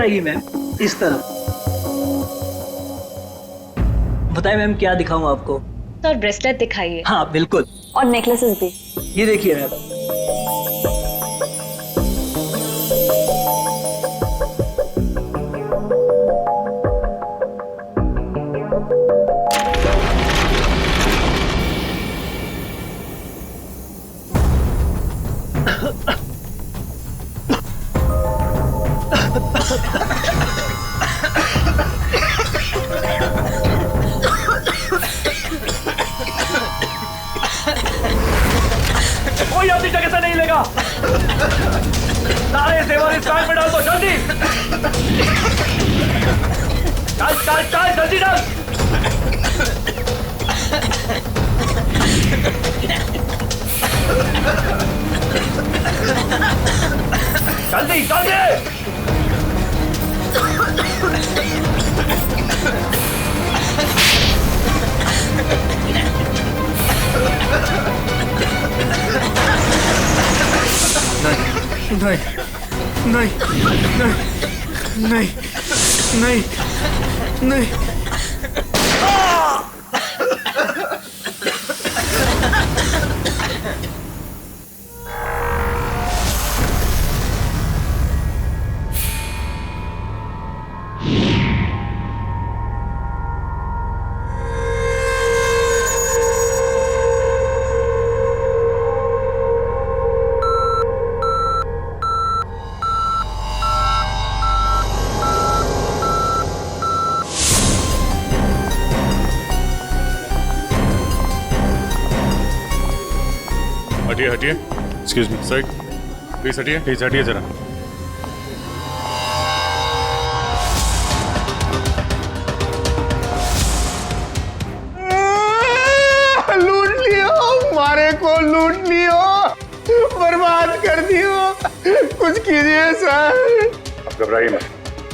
जाएगी मैम, इस तरफ। बताइए मैम क्या दिखाऊं आपको? तो ब्रेसलेट दिखाइए। हाँ बिल्कुल। और नेकलेसेस भी। ये देखिए मैम। कोई अपनी जगह से नहीं लेगा। सारे जेवर इस बैग में डाल दो, जल्दी। चल चल चल, जल्दी डाल। जल्दी जल्दी। नहीं नहीं नहीं नहीं नहीं नहीं। हटिए हटिए, एक्सक्यूज मी सर, प्लीज हटिए जरा। लूट लियो, मारे को लूट लियो, बर्बाद कर दियो, कुछ कीजिए सर। अब घबराइए मत,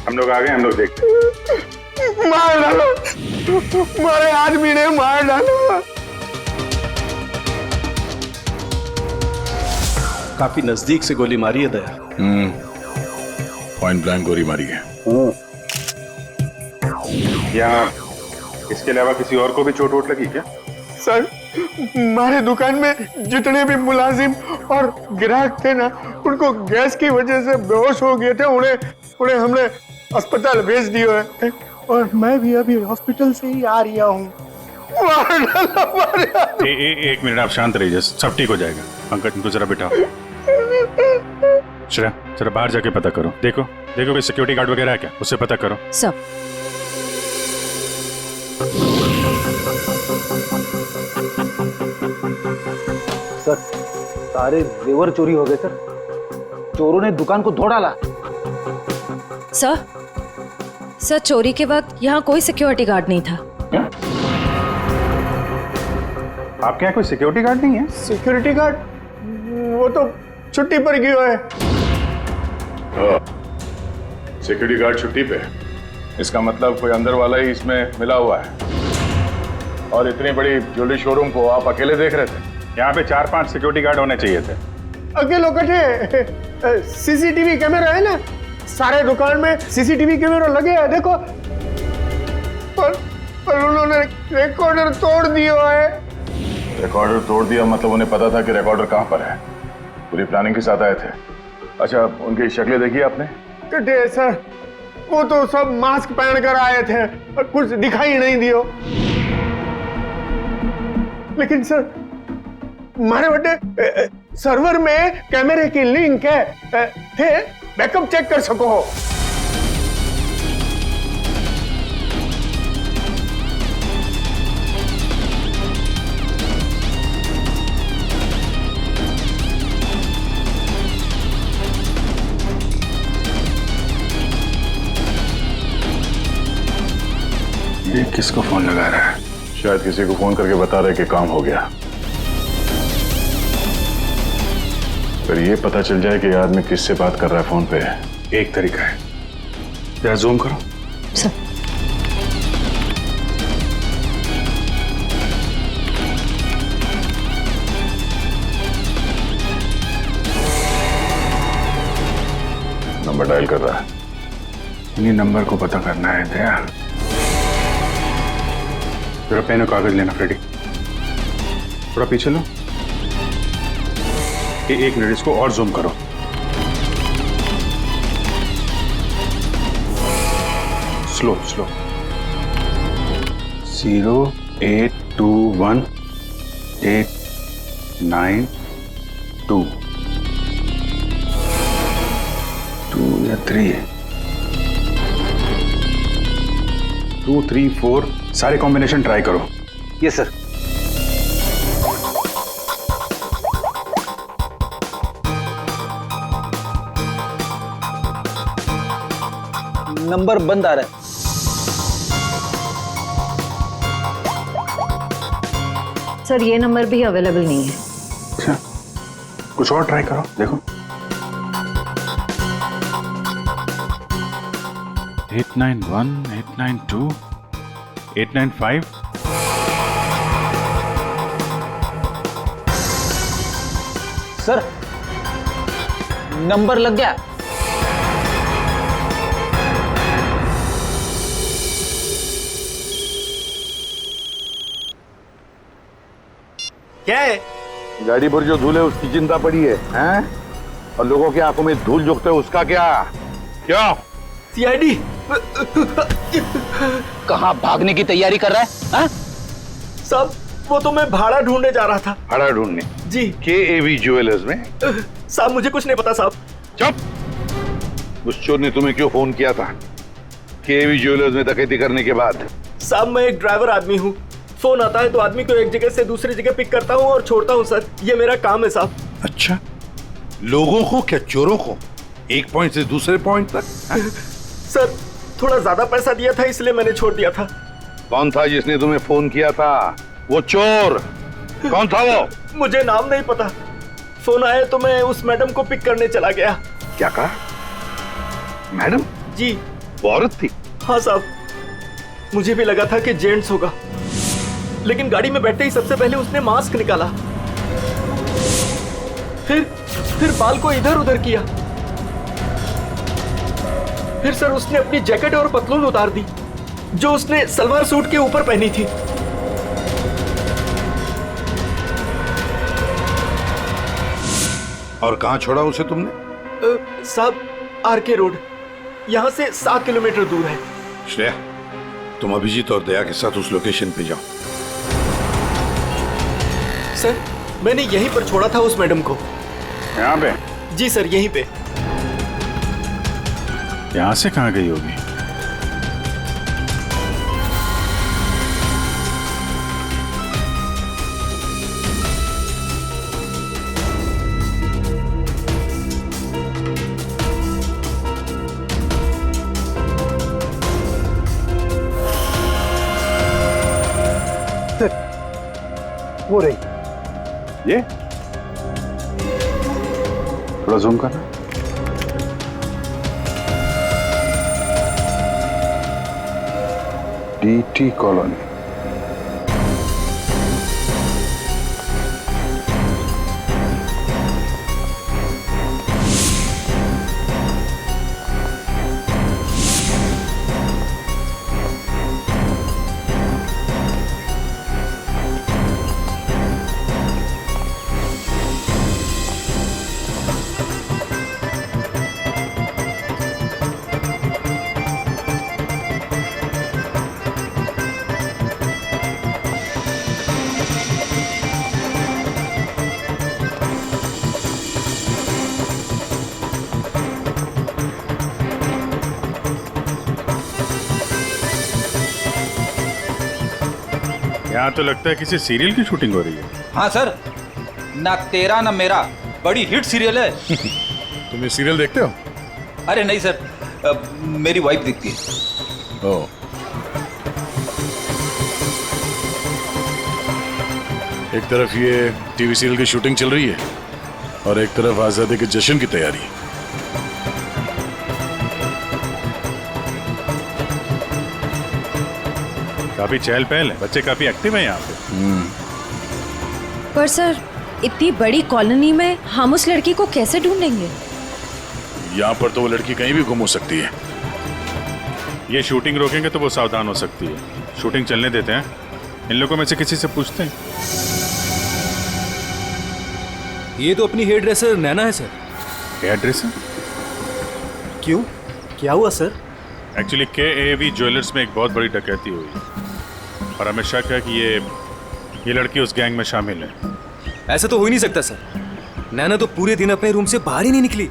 हम लोग आ गए, हम लोग देखते हैं। मार डालो, मारे आदमी ने मार डालो। काफी नजदीक से गोली मारी है दया। पॉइंट ब्लैंक गोली मारी है। यहाँ इसके अलावा किसी और को भी चोट वोट लगी क्या? सर, हमारे दुकान में जितने भी मुलाजिम और ग्राहक थे ना, उनको गैस की वजह से बेहोश हो गए थे। उन्हें हमने अस्पताल भेज दिया है और मैं भी अभी हॉस्पिटल से ही आ रहा हूँ। एक मिनट, आप शांत रहिए, सब ठीक हो जाएगा। अंकल इनको जरा बिठाओ। श्रेया, जरा बाहर जाके पता करो, देखो कोई सिक्योरिटी गार्ड वगैरह है क्या, उससे पता करो। सब सर, सारे जेवर चोरी हो गए सर। चोरों ने दुकान को धो डाला। सर चोरी के वक्त यहाँ कोई सिक्योरिटी गार्ड नहीं था। आपके यहाँ कोई सिक्योरिटी गार्ड नहीं है? सिक्योरिटी गार्ड वो तो छुट्टी पर गया है। सिक्योरिटी गार्ड छुट्टी पे, इसका मतलब कोई अंदर वाला ही इसमें मिला हुआ है। और इतनी बड़ी ज्वेलरी शोरूम को आप अकेले देख रहे थे? यहाँ पे 4-5 सिक्योरिटी गार्ड होने चाहिए थे। अकेलो कटे, सीसीटीवी कैमरा है ना, सारे दुकान में सीसीटीवी कैमरा लगे हैं, देखो। पर उन्होंने रिकॉर्डर तोड़ दिया है। रिकॉर्डर तोड़ दिया मतलब उन्हें पता था कि रिकॉर्डर कहाँ पर है, पूरी प्लानिंग के साथ आए थे। अच्छा, उनकी शक्लें देखी आपने? कटे सर, वो तो सब मास्क पहन कर आए थे और कुछ दिखाई नहीं दियो। लेकिन सर, हमारे बटे सर्वर में कैमरे की लिंक है, थे बैकअप चेक कर सको हो। ये किसको फोन लगा रहा है? शायद किसी को फोन करके बता रहे कि काम हो गया। फिर ये पता चल जाए कि आदमी किससे बात कर रहा है फोन पे। एक तरीका है, जरा जूम करो। सर नंबर डायल कर रहा है। इन्हीं नंबर को पता करना है दया। जरा पेन और कागज लेना फ्रेडी। थोड़ा पीछे लो। ये एक मिनट, इसको और जूम करो। Slow slow. 0821892 2 या 3 2 3 4 सारे कॉम्बिनेशन ट्राई करो। Yes sir. नंबर बंद आ रहा है। सर ये नंबर भी अवेलेबल नहीं है। अच्छा, कुछ और ट्राई करो, देखो। 891 892 895 सर नंबर लग गया। क्या है? गाड़ी पर जो धूल है उसकी चिंता पड़ी है, हैं? और लोगों की आंखों में धूल झोंकते है उसका क्या? क्यों? सीआईडी। कहाँ भागने की तैयारी कर रहा है? हाँ? साहब वो तो मैं भाड़ा ढूंढने जा रहा था। भाड़ा ढूंढने? जी। KAV ज्वेलर्स में? साहब मुझे कुछ नहीं पता साहब। चुप! उस चोर ने तुम्हें क्यों फोन किया था KAV ज्वेलर्स में डकैती करने के बाद? साहब मैं एक ड्राइवर आदमी हूँ। फोन आता है तो आदमी को एक जगह से दूसरी जगह पिक करता हूँ और छोड़ता हूँ सर, ये मेरा काम है साहब। अच्छा, लोगों को क्या चोरों को एक पॉइंट से दूसरे पॉइंट तक? सर थोड़ा ज्यादा पैसा दिया था इसलिए मैंने छोड़ दिया था। कौन था जिसने तुम्हें फोन किया था? वो चोर कौन था वो? मुझे नाम नहीं पता। फोन आया तो मैं उस मैडम को पिक करने चला गया। क्या कहा? मैडम? जी। वो औरत थी? हाँ साहब, मुझे भी लगा था कि जेंट्स होगा, लेकिन गाड़ी में बैठते ही सबसे पहले उसने मास्क निकाला, फिर बाल को इधर उधर किया, फिर सर उसने अपनी जैकेट और पतलून उतार दी जो उसने सलवार सूट के ऊपर पहनी थी। और कहां छोड़ा उसे तुमने? साहब RK रोड, यहाँ से 7 किलोमीटर दूर है। श्रेया, तुम अभिजीत और दया के साथ उस लोकेशन पे जाओ। सर मैंने यहीं पर छोड़ा था उस मैडम को। यहाँ पे? जी सर यहीं पे। यहाँ से कहाँ गई होगी? वो रही। ये थोड़ा जूम करना। DT colony. यहाँ तो लगता है किसी सीरियल की शूटिंग हो रही है। हाँ सर, ना तेरा ना मेरा बड़ी हिट सीरियल है। तुम ये सीरियल देखते हो? अरे नहीं सर, मेरी वाइफ देखती है। ओह, एक तरफ ये टीवी सीरियल की शूटिंग चल रही है और एक तरफ आजादी के जश्न की तैयारी। काफी चहल पहल है, बच्चे काफी एक्टिव हैं यहाँ पे। पर सर इतनी बड़ी कॉलोनी में हम उस लड़की को कैसे ढूंढेंगे? यहाँ पर तो वो लड़की कहीं भी गुम हो सकती है। ये शूटिंग रोकेंगे तो वो सावधान हो सकती है। शूटिंग चलने देते हैं, इन लोगों में से किसी से पूछते हैं। ये तो अपनी हेयर ड्रेसर नैना है सर। Hair dresser? क्यों, क्या हुआ सर? एक्चुअली KAV ज्वेलर्स में एक बहुत बड़ी डकैती हुई और हमें शक है कि ये लड़की उस गैंग में शामिल है। ऐसा तो हो ही नहीं सकता सर। नैना तो पूरे दिन अपने रूम से बाहर ही नहीं निकली।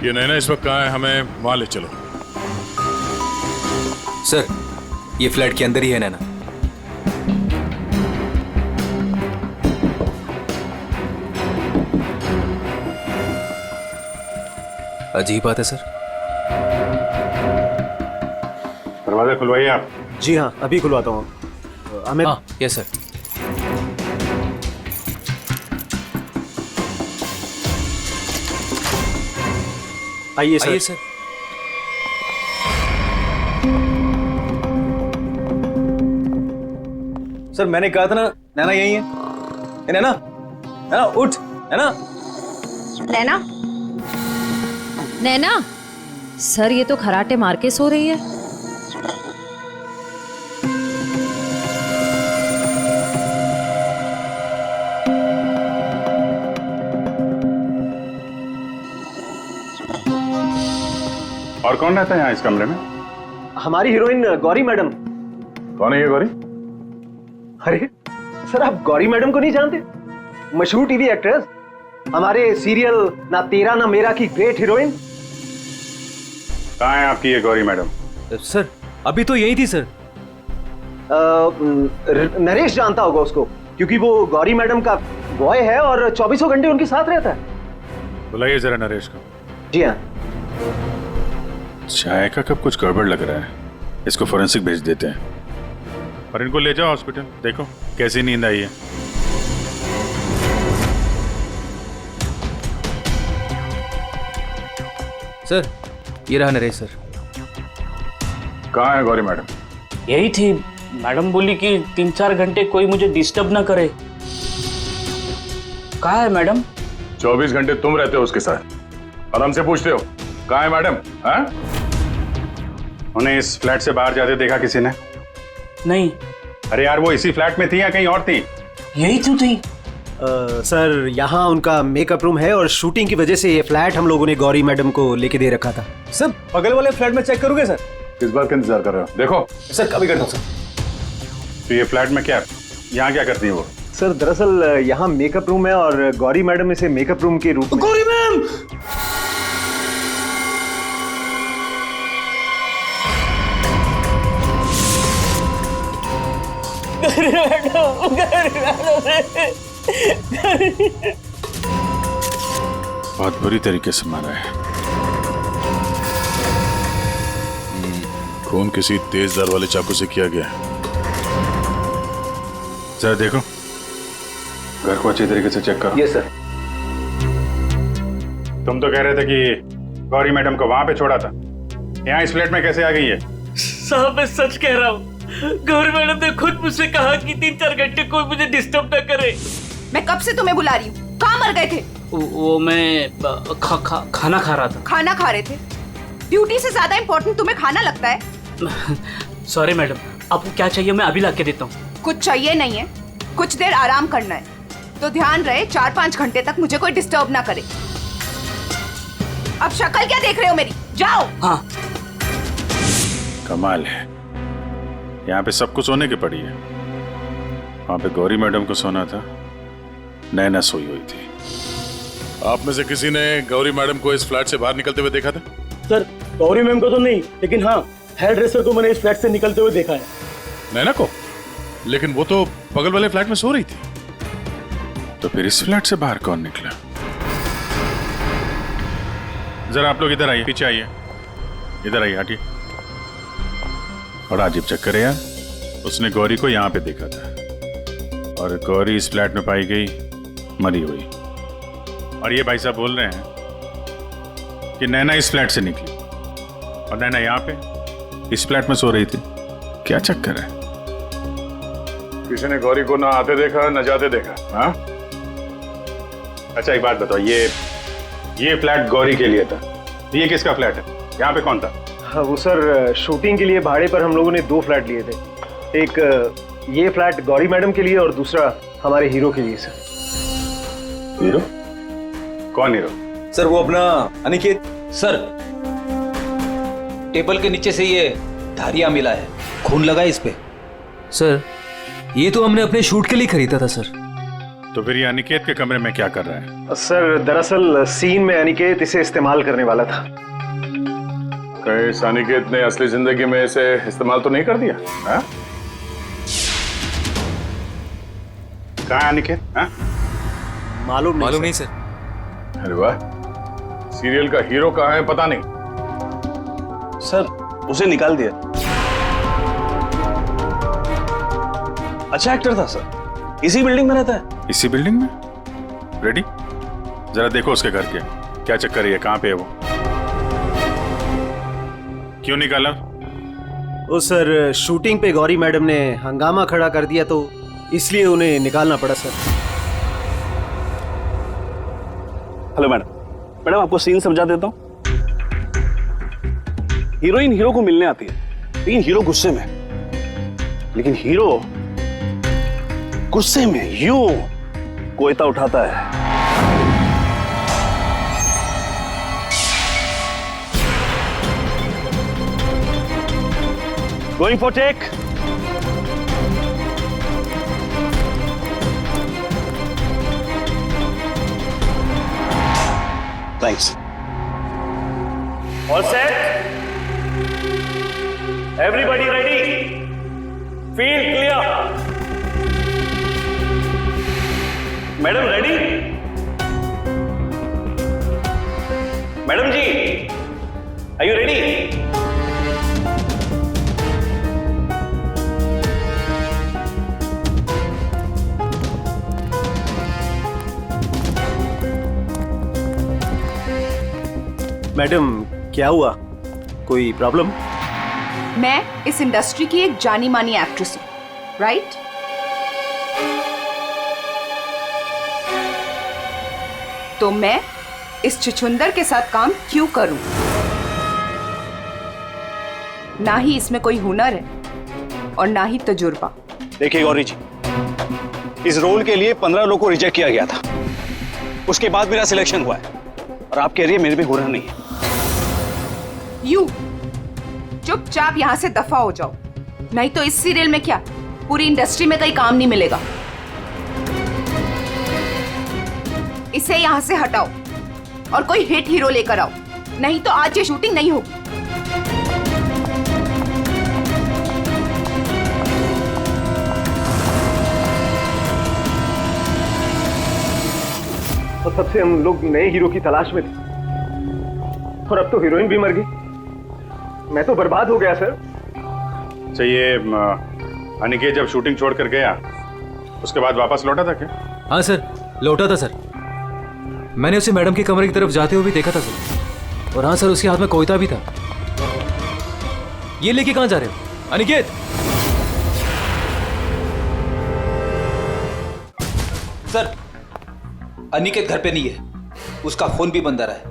ये नैना इस वक्त कहाँ है? हमें वहाँ ले चलो। सर, ये फ्लैट के अंदर ही है नैना। अजीब बात है सर। दरवाजा खुलवाइए आप। जी हाँ, अभी खुलवाता हूँ। हमें यस सर। आइए सर। आइए सर। सर मैंने कहा था ना, नैना यही है। ए, नैना, नैना उठ, नैना। नैना, नैना, सर ये तो खराटे मार के सो रही है। और कौन रहता है यहाँ इस कमरे में? हमारी हीरोइन गौरी मैडम। कौन है ये गौरी? अरे सर, आप गौरी मैडम को नहीं जानते? मशहूर टीवी एक्ट्रेस, हमारे सीरियल ना तेरा ना मेरा की ग्रेट हीरोइन। कहाँ है आपकी ये गौरी मैडम? सर अभी तो यही थी सर। नरेश जानता होगा उसको, क्योंकि वो गौरी मैडम का बॉय है और 24 घंटे उनके साथ रहता है। बुलाइए जरा नरेश को। जी हाँ। चाय का कब कुछ गड़बड़ लग रहा है, इसको फोरेंसिक भेज देते हैं और इनको ले जाओ हॉस्पिटल। देखो कैसी नींद आई है। सर ये रहा नरेश सर। कहाँ है गौरी मैडम? यही थी। मैडम बोली कि 3-4 घंटे कोई मुझे डिस्टर्ब ना करे। कहाँ है मैडम? 24 घंटे तुम रहते हो उसके साथ और हमसे पूछते हो कहाँ है मैडम? हाँ? उन्हें इस फ्लैट से बाहर जाते देखा किसी ने? नहीं। अरे यार, वो इसी फ्लैट में थी या कहीं और थी? यही तो थी। सर यहाँ उनका मेकअप रूम है और शूटिंग की वजह से ये फ्लैट हम लोगों ने गौरी मैडम को लेके दे रखा था। सर बगल वाले फ्लैट में चेक करोगे सर? किस बात का इंतजार कर रहे हो? देखो सर कभी करता हूँ सर। तो ये फ्लैट में क्या, यहाँ क्या करती है वो? सर दरअसल यहाँ मेकअप रूम है और गौरी मैडम इसे मेकअप रूम के रूप में। गौरी मैम! बहुत बुरी तरीके से मारा है। खून किसी तेज धार वाले चाकू से किया गया। जरा देखो, घर को अच्छी तरीके से चेक करो। Yes sir. तुम तो कह रहे थे कि गौरी मैडम को वहां पे छोड़ा था, यहाँ इस फ्लैट में कैसे आ गई है? साहब मैं सच कह रहा हूँ। गौरी मैडम ने खुद मुझसे कहा कि 3-4 घंटे कोई मुझे डिस्टर्ब ना करे। मैं कब से तुम्हें बुला रही हूँ, कहाँ मर गए थे? वो मैं खाना खा रहा था। खाना खा रहे थे? ड्यूटी से ज्यादा इम्पोर्टेंट तुम्हें खाना लगता है? सॉरी मैडम, आपको क्या चाहिए मैं अभी ला के देता हूँ। कुछ चाहिए नहीं है, कुछ देर आराम करना है, तो ध्यान रहे 4-5 घंटे तक मुझे कोई डिस्टर्ब ना करे। अब शक्ल क्या देख रहे हो मेरी? जाओ। हाँ। कमाल है, यहाँ पे सबको सोने की पड़ी है। वहां पे गौरी मैडम को सोना था, नैना सोई हुई थी। आप में से किसी ने गौरी मैडम को इस फ्लैट से बाहर निकलते हुए देखा था? सर गौरी मैम को तो नहीं, लेकिन हाँ हेयर ड्रेसर को मैंने इस फ्लैट से निकलते हुए देखा है। नैना को? लेकिन वो तो बगल वाले फ्लैट में सो रही थी। तो फिर इस फ्लैट से बाहर कौन निकला? जरा आप लोग इधर आइए, पीछे आइए, इधर आइए, हटिए। बड़ा अजीब चक्कर है यार। उसने गौरी को यहाँ पे देखा था और गौरी इस फ्लैट में पाई गई मरी हुई। और ये भाई साहब बोल रहे हैं कि नैना इस फ्लैट से निकली और नैना यहाँ पे इस फ्लैट में सो रही थी। क्या चक्कर है? किसी ने गौरी को ना आते देखा ना जाते देखा? हाँ? अच्छा एक बात बताओ, ये फ्लैट गौरी के लिए था, ये किसका फ्लैट है? यहाँ पे कौन था? हाँ, वो सर शूटिंग के लिए भाड़े पर हम लोगों ने 2 फ्लैट लिए थे। एक ये फ्लैट गौरी मैडम के लिए और दूसरा हमारे हीरो के लिए सर। हीरो? कौन हीरो? सर वो अपना अनिकेत। सर टेबल के नीचे से ये धारियां मिला है, खून लगा है इस पे। सर ये तो हमने अपने शूट के लिए खरीदा था सर। तो फिर ये अनिकेत के कमरे में क्या कर रहा है? सर दरअसल सीन में अनिकेत इसे इस्तेमाल करने वाला था। कहीं इस अनिकेत ने असली जिंदगी में इसे इस्तेमाल तो नहीं कर दिया? हाँ? कहाँ है अनिकेत? हाँ? मालूम नहीं सर। अरे वाह, सीरियल का हीरो कहाँ है पता नहीं। सर उसे निकाल दिया। अच्छा एक्टर था सर, इसी बिल्डिंग में रहता है। इसी बिल्डिंग में? रेडी? जरा देखो उसके घर के क्या चक्कर है, कहाँ पे है वो? क्यों निकाला? ओ सर शूटिंग पे गौरी मैडम ने हंगामा खड़ा कर दिया तो इसलिए उन्हें निकालना पड़ा सर। हेलो मैडम, आपको सीन समझा देता हूँ। हीरोइन हीरो को मिलने आती है, लेकिन हीरो गुस्से में, लेकिन हीरो गुस्से में यूं कोयता उठाता है। Going for take. Thanks. All set? Everybody ready? Field clear. Madam ready? Madam ji, are you ready? Madam क्या हुआ, कोई प्रॉब्लम? मैं इस इंडस्ट्री की एक जानी मानी एक्ट्रेस हूँ, राइट? तो मैं इस छुछुंदर के साथ काम क्यों करूं? ना ही इसमें कोई हुनर है और ना ही तजुर्बा। देखिए गौरी जी, इस रोल के लिए 15 लोगों को रिजेक्ट किया गया था, उसके बाद मेरा सिलेक्शन हुआ है और आप कह रही है मेरे में हुनर नहीं है। यू चुपचाप यहां से दफा हो जाओ, नहीं तो इस सीरियल में क्या पूरी इंडस्ट्री में कहीं काम नहीं मिलेगा। इसे यहां से हटाओ और कोई हिट हीरो लेकर आओ, नहीं तो आज ये शूटिंग नहीं होगी। और तब से हम लोग नए हीरो की तलाश में थे और अब तो हीरोइन भी मर गई। मैं तो बर्बाद हो गया सर। चाहिए अनिकेत जब शूटिंग छोड़कर गया उसके बाद वापस लौटा था क्या? हाँ सर, लौटा था सर। मैंने उसे मैडम के कमरे की तरफ जाते हुए भी देखा था सर। और हाँ सर, उसके हाथ में कोयता भी था। ये लेके कहाँ जा रहे हो अनिकेत? सर अनिकेत घर पे नहीं है, उसका फोन भी बंद आ रहा है।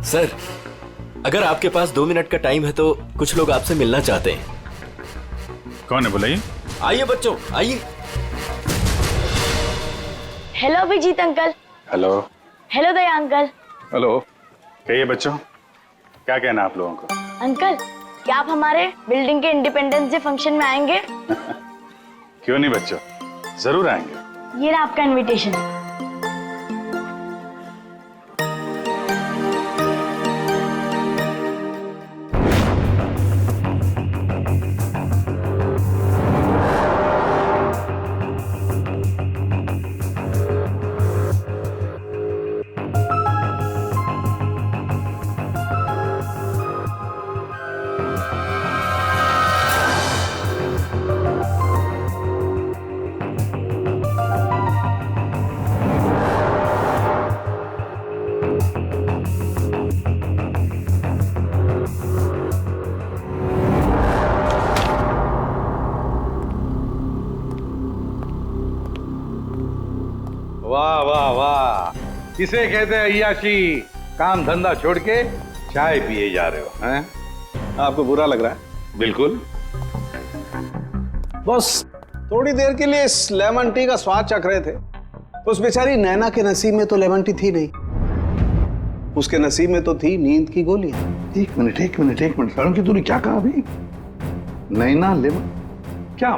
सर अगर आपके पास 2 मिनट का टाइम है तो कुछ लोग आपसे मिलना चाहते हैं। कौन है बुलाइए? आइए बच्चों आइए। Hello Abhijeet uncle. Hello. Hello Daya uncle. Hello. कहिए बच्चों, क्या कहना आप लोगों को? अंकल क्या आप हमारे बिल्डिंग के इंडिपेंडेंस डे फंक्शन में आएंगे? क्यों नहीं बच्चों, जरूर आएंगे। ये रहा आपका इनविटेशन। वाह वाह वाह, किसे कहते हैं अय्याशी? काम धंधा छोड़ के चाय पिए जा रहे हो, हैं? आपको बुरा लग रहा है? बिल्कुल। बस थोड़ी देर के लिए इस लेमन टी का स्वाद चख रहे थे। उस बेचारी नैना के नसीब में तो लेमन टी थी नहीं, उसके नसीब में तो थी नींद की गोलियां। एक मिनट सारुण की तूने क्या कहा अभी? नैना लेमन, क्या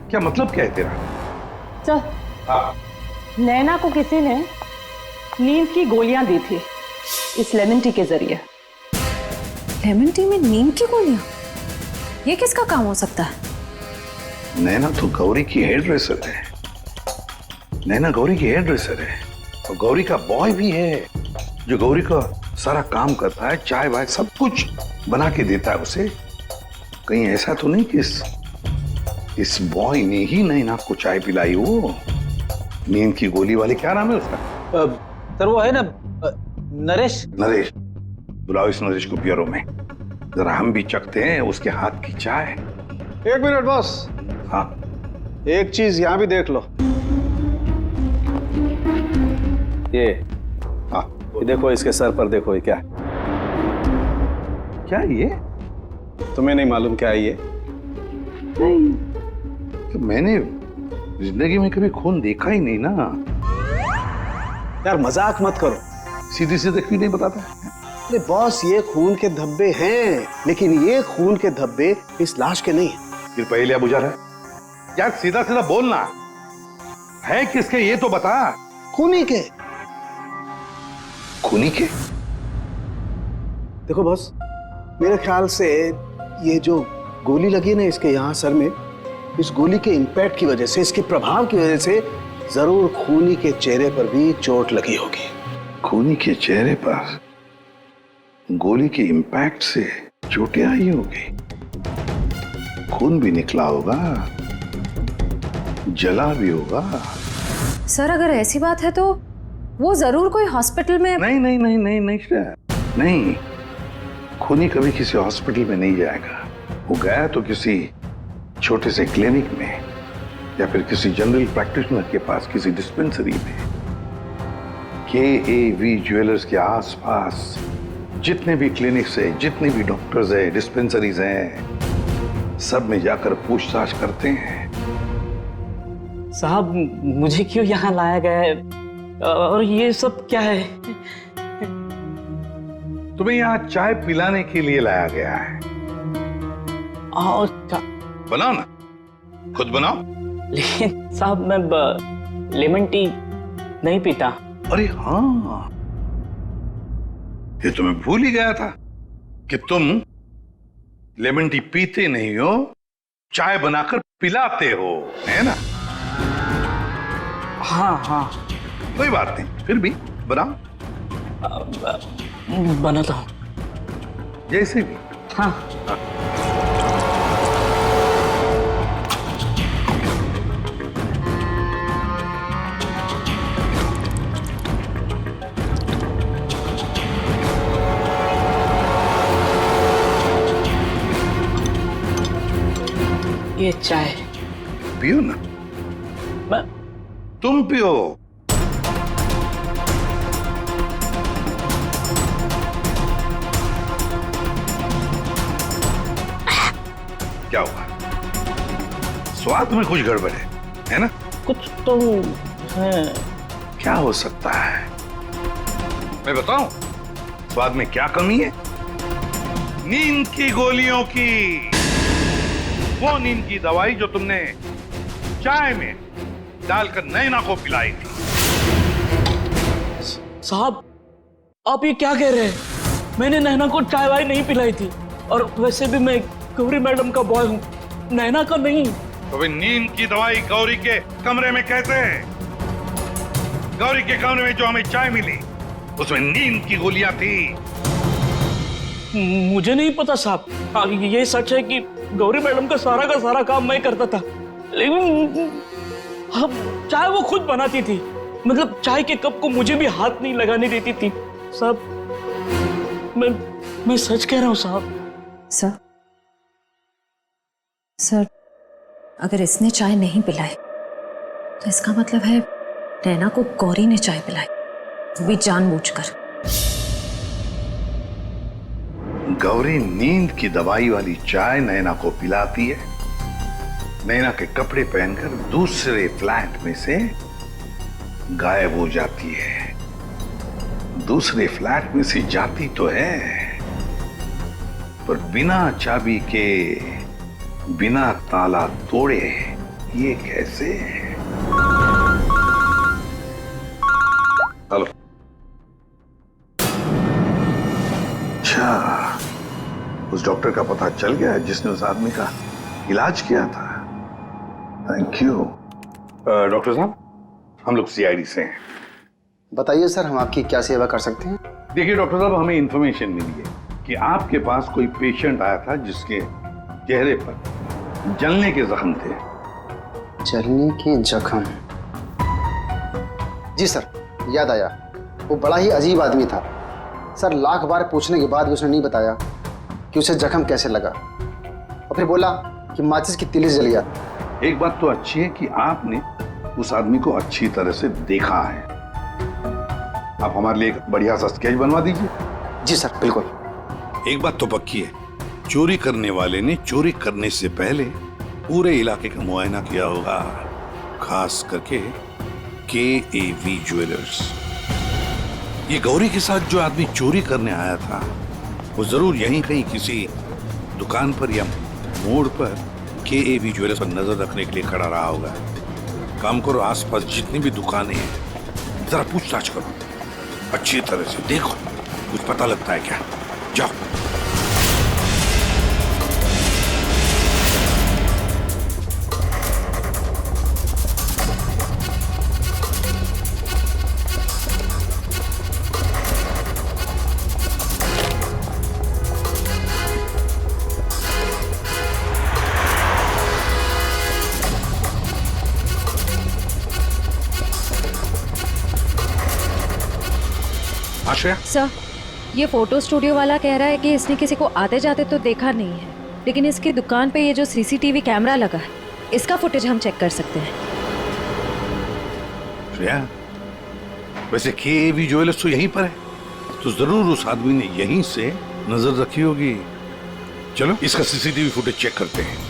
क्या मतलब क्या है तेरा? सर, हाँ। नैना को किसी ने नींद की गोलियां दी थी इस लेमन टी के जरिए। लेमन टी में नीम की गोलियां? ये किसका काम हो सकता है? नैना तो गौरी की हेयर ड्रेसर है। नैना गौरी की हेयर ड्रेसर है और गौरी का बॉय भी है जो गौरी का सारा काम करता है, चाय वाय सब कुछ बना के देता है उसे। कहीं ऐसा तो नहीं कि इस बॉय ने ही नैना को चाय पिलाई हो? नींद की गोली वाले, क्या नाम है उसका? सर वो है ना नरेश। नरेश, बुलाओ इस नरेश को ब्यूरो में, जरा हम भी चखते हैं उसके हाथ की चाय। एक मिनट बॉस। हाँ, एक चीज यहां भी देख लो। ये हाँ, ये देखो, इसके सर पर देखो, ये क्या है? क्या ये? तुम्हें नहीं मालूम क्या है ये? नहीं, तो मैंने जिंदगी में कभी खून देखा ही नहीं ना। यार मजाक मत करो, सीधी सीधे क्यों नहीं बताता? अरे बॉस, ये खून के धब्बे हैं, लेकिन ये खून के धब्बे इस लाश के नहीं हैं। फिर पहले बुझा रहा है यार, सीधा सीधा बोलना है किसके ये तो बता। खूनी के। खूनी के? देखो बॉस, मेरे ख्याल से ये जो गोली लगी है ना इसके यहाँ सर में, इस गोली के इंपैक्ट की वजह से, इसके प्रभाव की वजह से जरूर खूनी के चेहरे पर भी चोट लगी होगी। खूनी के चेहरे पर गोली के इंपैक्ट से चोटें आई होगी, खून भी निकला होगा, जला भी होगा। सर, अगर ऐसी बात है तो वो जरूर कोई हॉस्पिटल में। नहीं नहीं नहीं नहीं नहीं नहीं, खूनी कभी किसी हॉस्पिटल में नहीं जाएगा। वो गया तो किसी छोटे से क्लिनिक में या फिर किसी जनरल प्रैक्टिशनर के पास, किसी डिस्पेंसरी में। KAV ज्वेलर्स के आसपास जितने भी क्लिनिक्स है, जितने भी डॉक्टर्स है, डिस्पेंसरीज हैं, सब में जाकर पूछताछ करते हैं। साहब, मुझे क्यों यहाँ लाया गया है और ये सब क्या है? तुम्हें यहाँ चाय पिलाने के लिए लाया गया है। बनाओ ना, खुद बनाओ। लेकिन साहब, मैं लेमन टी नहीं पीता। अरे हाँ, ये तो मैं भूल ही गया था कि तुम लेमन टी पीते नहीं हो, चाय बनाकर पिलाते हो, है ना? हाँ हाँ, कोई बात नहीं, फिर भी बनाओ। बनाता हूँ। जैसे भी। हाँ। ये चाय पियो ना। तुम पियो। क्या हुआ? स्वाद में कुछ गड़बड़ है ना? कुछ तो है। क्या हो सकता है? मैं बताऊं स्वाद में क्या कमी है? नींद की गोलियों की, वो नींद की दवाई जो तुमने चाय में डालकर नैना को पिलाई थी। साहब, आप ये क्या कह रहे हैं? मैंने नैना को चाय वाय नहीं पिलाई थी, और वैसे भी मैं गौरी मैडम का बॉय हूँ, नैना का नहीं। तो वे नींद की दवाई गौरी के कमरे में कैसे है? गौरी के कमरे में जो हमें चाय मिली उसमें नींद की गोलियां थी। मुझे नहीं पता साहब। ये सच है कि गौरी मैडम का सारा काम मैं करता था, लेकिन अब चाय वो खुद बनाती थी। मतलब चाय के कप को मुझे भी हाथ नहीं लगाने देती थी। साहब, मैं सच कह रहा हूँ साहब। सर, अगर इसने चाय नहीं पिलाई तो इसका मतलब है नैना को गौरी ने चाय पिलाई, वो भी जानबूझकर। गौरी नींद की दवाई वाली चाय नैना को पिलाती है, नैना के कपड़े पहनकर दूसरे फ्लैट में से गायब हो जाती है। दूसरे फ्लैट में से जाती तो है, पर बिना चाबी के, बिना ताला तोड़े, ये कैसे? हेलो। अच्छा, उस डॉक्टर का पता चल गया जिसने उस आदमी का इलाज किया था। Thank you. डॉक्टर साहब, हम लोग सीआईडी से हैं। बताइए सर, हम आपकी क्या सेवा कर सकते हैं? देखिए डॉक्टर साहब, हमें इंफॉर्मेशन मिली है कि आपके पास कोई पेशेंट आया था जिसके चेहरे पर जलने के जख्म थे। जलने के जख्म? जी सर, याद आया। वो बड़ा ही अजीब आदमी था सर। लाख बार पूछने के बाद भी उसने नहीं बताया कि उसे जख्म कैसे लगा, और फिर बोला कि माचिस की तीली जल गया। एक बात तो अच्छी है कि आपने उस आदमी को अच्छी तरह से देखा है। आप हमारे लिए एक बढ़िया सा स्केच बनवा दीजिए। जी सर, बिल्कुल। एक बात तो पक्की है, चोरी करने वाले ने चोरी करने से पहले पूरे इलाके का मुआयना किया होगा, खास करके KAV ज्वेलर्स। ये गौरी के साथ जो आदमी चोरी करने आया था, वो जरूर यहीं कहीं किसी दुकान पर या मोड़ पर KAV ज्वेलर्स पर नजर रखने के लिए खड़ा रहा होगा। काम करो, आसपास जितनी भी दुकानें हैं जरा पूछताछ करो, अच्छी तरह से देखो, कुछ पता लगता है क्या। जाओ। आश्रया, सर, ये फोटो स्टूडियो वाला कह रहा है कि इसने किसी को आते जाते तो देखा नहीं है, लेकिन इसकी दुकान पे ये जो CCTV कैमरा लगा है, इसका फुटेज हम चेक कर सकते हैं। श्रेया, वैसे KAV ज्वेलर्स तो यहीं पर है, तो जरूर उस आदमी ने यहीं से नजर रखी होगी। चलो इसका CCTV फुटेज चेक करते हैं।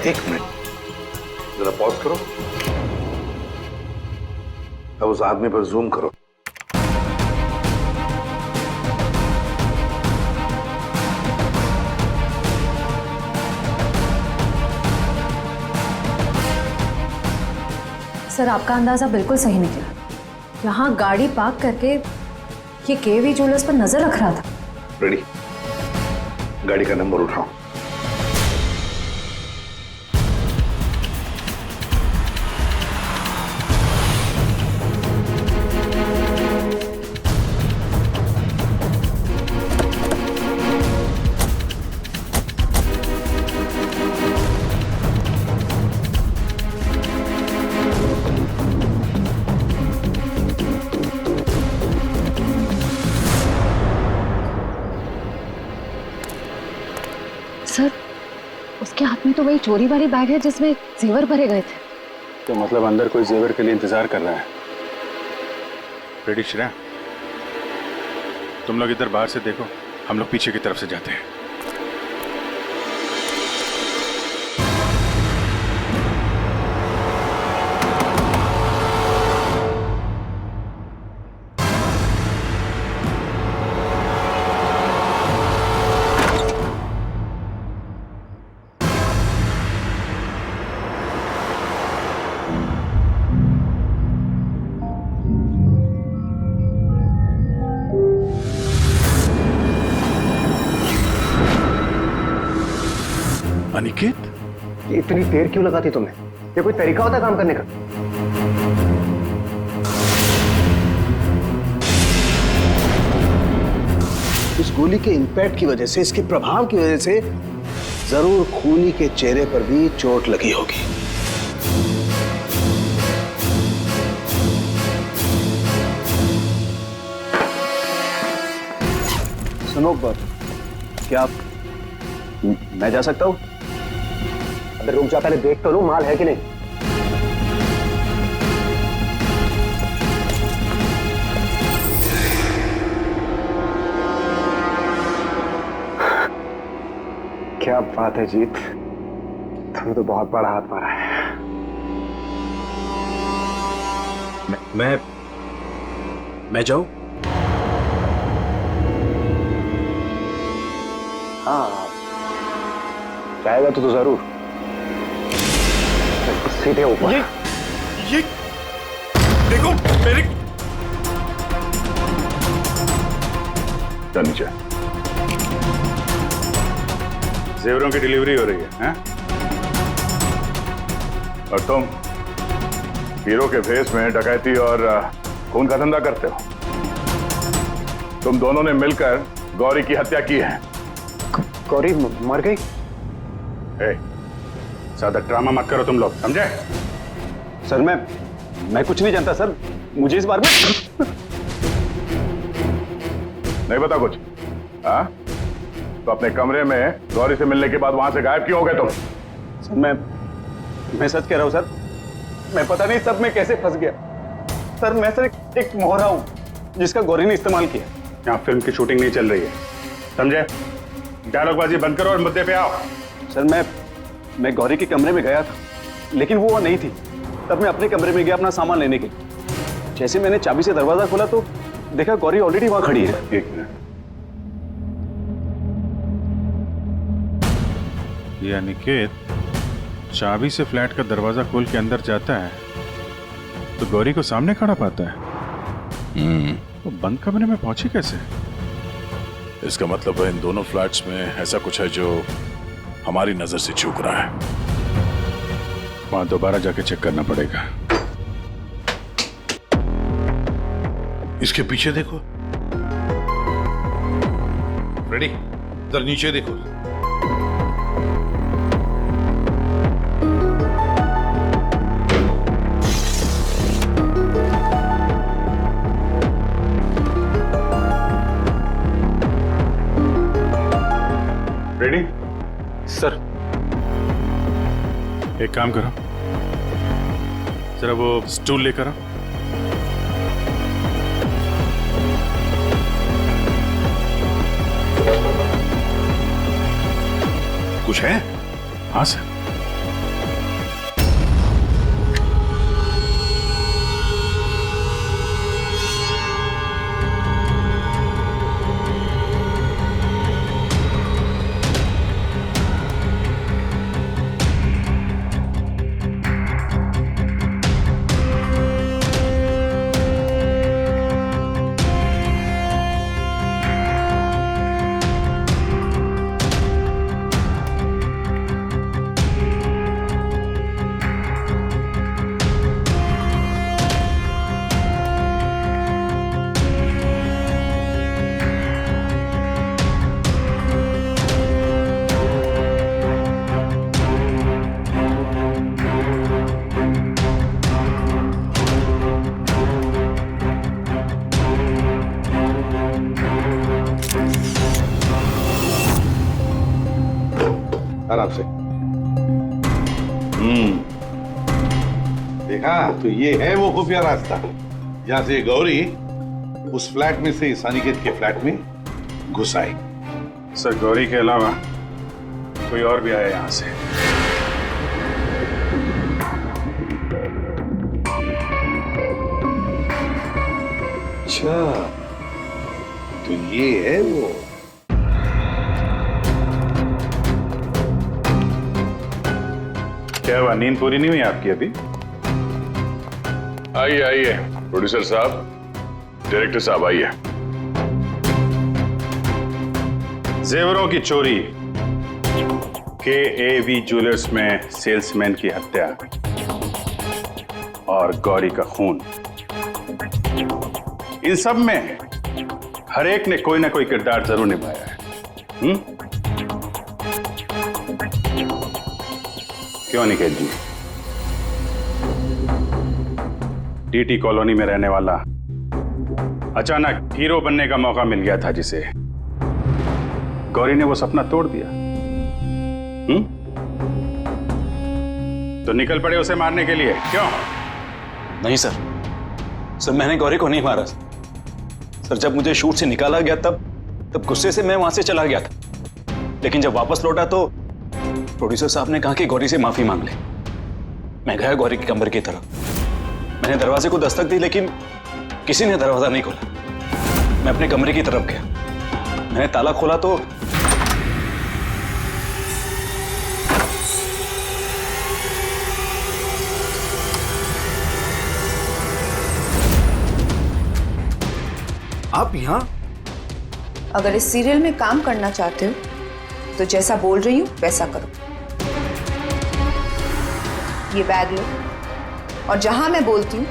एक मिनट, जरा पॉज करो। अब उस आदमी पर जूम करो। सर, आपका अंदाजा बिल्कुल सही निकला। यहाँ गाड़ी पार्क करके ये KAV ज्वेलर्स पर नजर रख रहा था। रेडी, गाड़ी का नंबर उठाओ। सर, उसके हाथ में तो वही चोरी वाली बैग है जिसमें जेवर भरे गए थे। तो मतलब अंदर कोई जेवर के लिए इंतजार कर रहा है। रेडी श्रेया, तुम लोग इधर बाहर से देखो, हम लोग पीछे की तरफ से जाते हैं। अनिकेत, ये इतनी देर क्यों लगाती तुमने? ये कोई तरीका होता है काम करने का? इस गोली के इंपैक्ट की वजह से, इसके प्रभाव की वजह से जरूर खूनी के चेहरे पर भी चोट लगी होगी। सुनो, क्या मैं जा सकता हूँ? अबे रुक जा, पहले देख तो लूं माल है कि नहीं। क्या बात है जीत, तुमने तो बहुत बड़ा हाथ मारा है। मैं जाऊं? हाँ, चाहेगा तो जरूर। सीधे ऊपर। ये देखो मेरे। चल नीचे। जेवरों की डिलीवरी हो रही है, हैं? और तुम हीरो के भेष में डकैती और खून का धंधा करते हो। तुम दोनों ने मिलकर गौरी की हत्या की है। गौरी मर गई? ज्यादा ड्रामा मत करो तुम लोग, समझे? सर मैं कुछ नहीं जानता सर, मुझे इस बारे में नहीं पता कुछ। हाँ, तो अपने कमरे में गौरी से मिलने के बाद वहां से गायब क्यों हो गए तुम? सर मैं सच कह रहा हूं सर, मैं पता नहीं सब में कैसे फंस गया। सर मैं सर एक मोहरा हूं जिसका गौरी ने इस्तेमाल किया। यहाँ फिल्म की शूटिंग नहीं चल रही है, समझे? डायलॉगबाजी बंद करो और मुद्दे पे आओ। सर मैं गौरी के कमरे में गया था, लेकिन वो नहीं थी। तब मैं अपने कमरे में गया अपना सामान लेने के लिए। जैसे मैंने चाबी से दरवाजा खोला तो देखा गौरी ऑलरेडी वहां खड़ी है। एक मिनट, ये अनिकेत चाबी से फ्लैट का दरवाजा खोल के अंदर जाता है तो गौरी को सामने खड़ा पाता है। तो बंद कमरे में पहुंची कैसे? इसका मतलब है इन दोनों फ्लैट्स में ऐसा कुछ है जो हमारी नजर से चूक रहा है। वहां दोबारा जाके चेक करना पड़ेगा। इसके पीछे देखो। रेडी, इधर नीचे देखो। रेडी? सर। एक काम करो, जरा वो स्टूल लेकर आओ। कुछ है? हाँ सर। आराम से। देखा तो ये है वो खुफिया रास्ता जहां से गौरी उस फ्लैट में से इस अनिकेत के फ्लैट में घुस आई। सर गौरी के अलावा कोई और भी आया यहां से? अच्छा, तो ये है वो। क्या हुआ, नींद पूरी नहीं हुई आपकी अभी? आइए आइए प्रोड्यूसर साहब, डायरेक्टर साहब आइए। जेवरों की चोरी, KAV ज्वेलर्स में सेल्समैन की हत्या और गौरी का खून, इन सब में हर एक ने कोई ना कोई किरदार जरूर निभाया है। क्यों अनिकेत जी? टीटी कॉलोनी में रहने वाला अचानक हीरो बनने का मौका मिल गया था जिसे, गौरी ने वो सपना तोड़ दिया। तो निकल पड़े उसे मारने के लिए, क्यों? नहीं सर, मैंने गौरी को नहीं मारा सर। जब मुझे शूट से निकाला गया तब गुस्से से मैं वहां से चला गया था, लेकिन जब वापस लौटा तो प्रोड्यूसर साहब ने कहा कि गौरी से माफी मांग ले। मैं गया गौरी के कमरे की तरफ। मैंने दरवाजे को दस्तक दी, लेकिन किसी ने दरवाजा नहीं खोला। मैं अपने कमरे की तरफ गया। मैंने ताला खोला तो आप यहाँ? अगर इस सीरियल में काम करना चाहते हो तो जैसा बोल रही हूँ वैसा करो। ये बैग लो और जहां मैं बोलती हूँ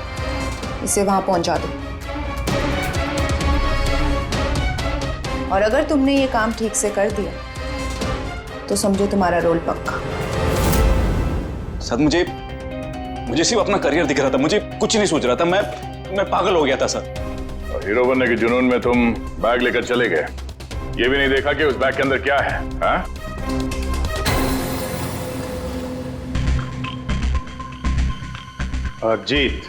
इसे वहां पहुंचा दो। और अगर तुमने ये काम ठीक से कर दिया तो समझो तुम्हारा रोल पक्का। सर मुझे सिर्फ अपना करियर दिख रहा था, मुझे कुछ नहीं सोच रहा था। मैं पागल हो गया था सर। हीरो बनने के जुनून में तुम बैग लेकर चले गए, ये भी नहीं देखा कि उस बैग के अंदर क्या है। हाँ? और जीत,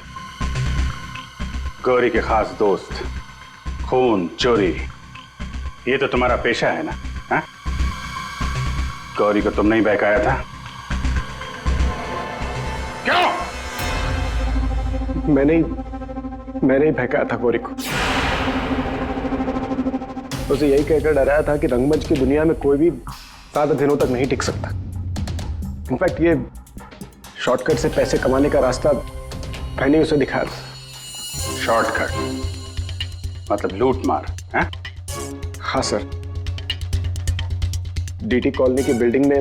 गौरी के खास दोस्त, खून चोरी, ये तो तुम्हारा पेशा है ना? हाँ? गौरी को तुमने ही बहकाया था, क्यों? मैंने ही बहकाया था गौरी को। उसे यही कहकर डराया था कि रंगमंच की दुनिया में कोई भी ज्यादा दिनों तक नहीं टिक सकता। इनफैक्ट ये शॉर्टकट से पैसे कमाने का रास्ता मैंने उसे दिखाया था। शॉर्टकट मतलब लूट मार? हाँ? हाँ सर, डीटी कॉलोनी की बिल्डिंग में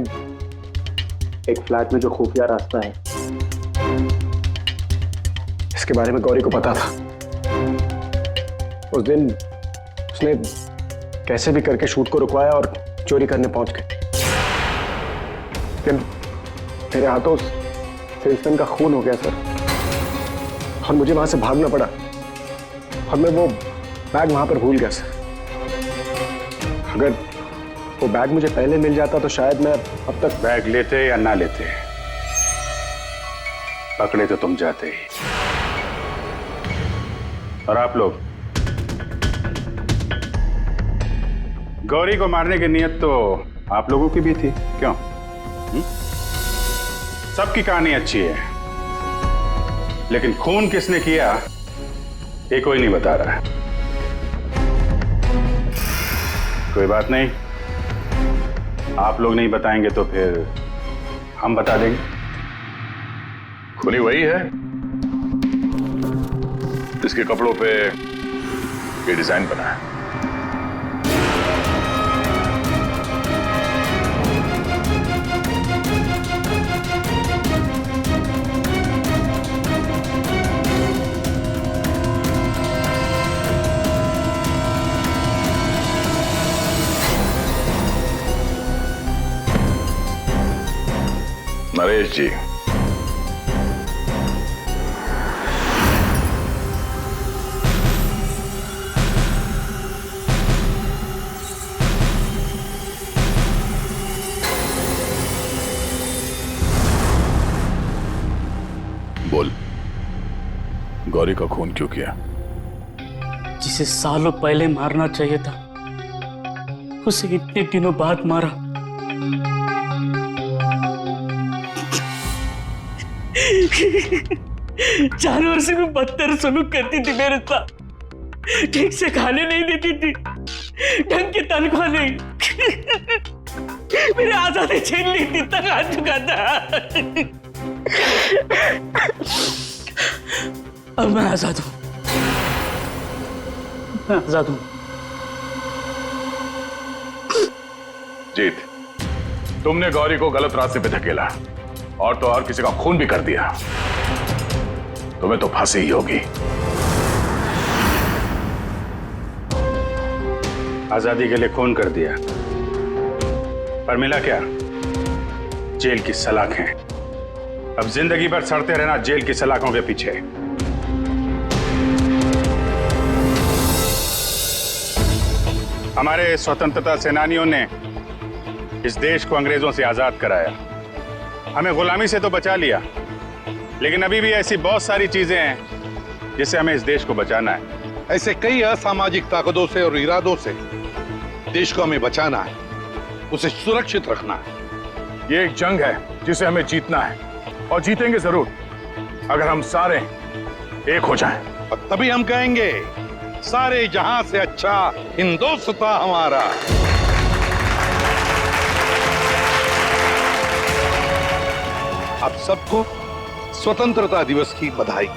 एक फ्लैट में जो खुफिया रास्ता है, इसके बारे में गौरी को पता था। उस दिन उसने कैसे भी करके शूट को रुकवाया और चोरी करने पहुंच गए। लेकिन मेरे हाथों सेल्समैन का खून हो गया सर, और मुझे वहां से भागना पड़ा और मैं वो बैग वहां पर भूल गया सर। अगर वो बैग मुझे पहले मिल जाता तो शायद मैं अब तक। बैग लेते या ना लेते, पकड़े तो तुम जाते ही। और आप लोग, गौरी को मारने की नीयत तो आप लोगों की भी थी, क्यों? सबकी कहानी अच्छी है, लेकिन खून किसने किया ये कोई नहीं बता रहा है। कोई बात नहीं, आप लोग नहीं बताएंगे तो फिर हम बता देंगे। खूनी वही है जिसके कपड़ों पे ये डिजाइन बना है। नरेश जी, बोल, गौरी का खून क्यों किया? जिसे सालों पहले मारना चाहिए था उसे इतने दिनों बाद मारा। जानवर से भी बदतर सलूक करती थी मेरे साथ, ठीक से खाने नहीं देती थी, ढंग की तनख्वाह नहीं, मेरे आजादी छीन ली थी, तक आ चुका था। अब मैं आजाद हूं, मैं आजाद हूं। जीत, तुमने गौरी को गलत रास्ते पे धकेला और तो और किसी का खून भी कर दिया। तुम्हें तो फांसी ही होगी। आजादी के लिए खून कर दिया, पर मिला क्या? जेल की सलाखें, अब जिंदगी भर सड़ते रहना जेल की सलाखों के पीछे। हमारे स्वतंत्रता सेनानियों ने इस देश को अंग्रेजों से आजाद कराया, हमें गुलामी से तो बचा लिया, लेकिन अभी भी ऐसी बहुत सारी चीजें हैं जिससे हमें इस देश को बचाना है। ऐसे कई असामाजिक ताकतों से और इरादों से देश को हमें बचाना है, उसे सुरक्षित रखना है। ये एक जंग है जिसे हमें जीतना है, और जीतेंगे जरूर अगर हम सारे एक हो जाएं। और तभी हम कहेंगे सारे जहां से अच्छा हिंदुस्तान हमारा। आप सबको स्वतंत्रता दिवस की बधाई।